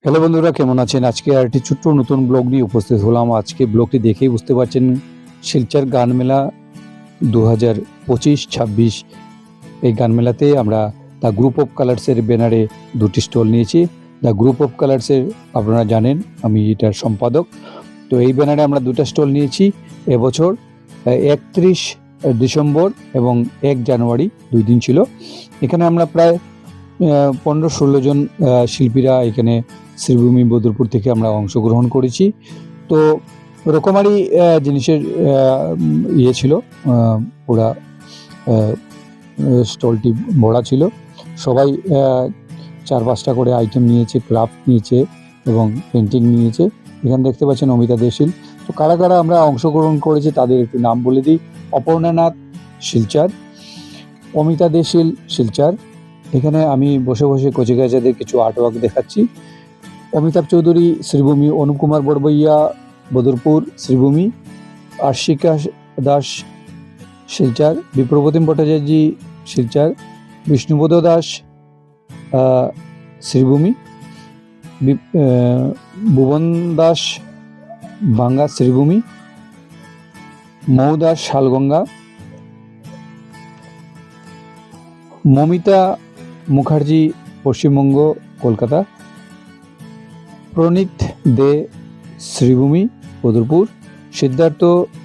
Hello বন্ধুরা, কেমন আছেন? আজকে আর একটি ছোট্ট নতুন ব্লগ নিয়ে উপস্থিত হলাম। আজকে ব্লগটি দেখেই বুঝতে পারছেন, শিলচর গান মেলা 2025-26 এই গান মেলাতে আমরা দ্য গ্রুপ অফ কালার্সের ব্যানারে দুটি স্টল নিয়েছি। দ্য গ্রুপ অফ কালার্সের আপনারা জানেন আমি এটার সম্পাদক। তো এই ব্যানারে আমরা দুটো স্টল নিয়েছি এবছর 31 ডিসেম্বর এবং 1 জানুয়ারি 2 দিন ছিল। এখানে আমরা প্রায় 15-16 জন শিল্পীরা এখানে শ্রীভূমি বদরপুর থেকে আমরা অংশগ্রহণ করেছি। তো রকমারি জিনিসের ইয়ে ছিল, পুরা স্টলটি ভরা ছিল। সবাই 4-5টা করে আইটেম নিয়েছে, ক্রাফট নিয়েছে এবং পেন্টিং নিয়েছে। এখানে দেখতে পাচ্ছেন অমিতা দেশিল। তো কারা কারা আমরা অংশগ্রহণ করেছি তাদের একটু নাম বলে দিই। অপর্ণানাথ শিলচর, অমিতা দেশিল শিলচর। এখানে আমি বসে বসে কচিকাচাদের কিছু আর্টওয়ার্ক দেখাচ্ছি। অমিতাভ চৌধুরী শ্রীভূমি, অনুপ কুমার বড়বইয়া বদরপুর শ্রীভূমি, আশিকা দাস শিলচর, বিপ্রবতিম ভট্টাচার্য শিলচর, বিষ্ণুপদ দাস শ্রীভূমি, ভুবন দাস বাঙ্গা শ্রীভূমি, মৌ দাস শালগঙ্গা, মমিতা মুখার্জি পশ্চিমবঙ্গ কলকাতা, প্রণীত দে শ্রীভূমি বদরপুর, সিদ্ধার্থ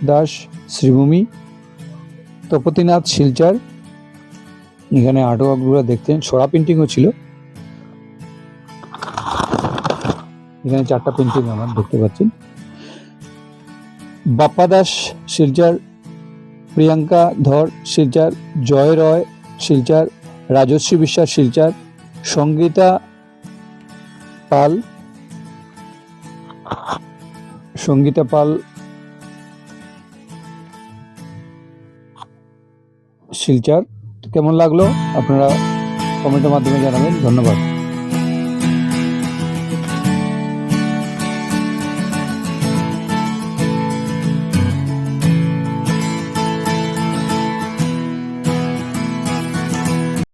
দাস শ্রীভূমি, তপতিনাথ শিলচর। এখানে আর্টওয়ার্কগুলো দেখতেন, সরা পেন্টিংও ছিল। এখানে 4টা পেন্টিং আমার দেখতে পাচ্ছেন। বাপ্পা দাস শিলচর, প্রিয়াঙ্কা ধর শিলচর, জয় রয় শিলচর, রাজশ্রী বিশ্বাস শিলচর, সঙ্গীতা পাল শিলচর। কেমন লাগলো আপনারা কমেন্টের মাধ্যমে জানাবেন। ধন্যবাদ।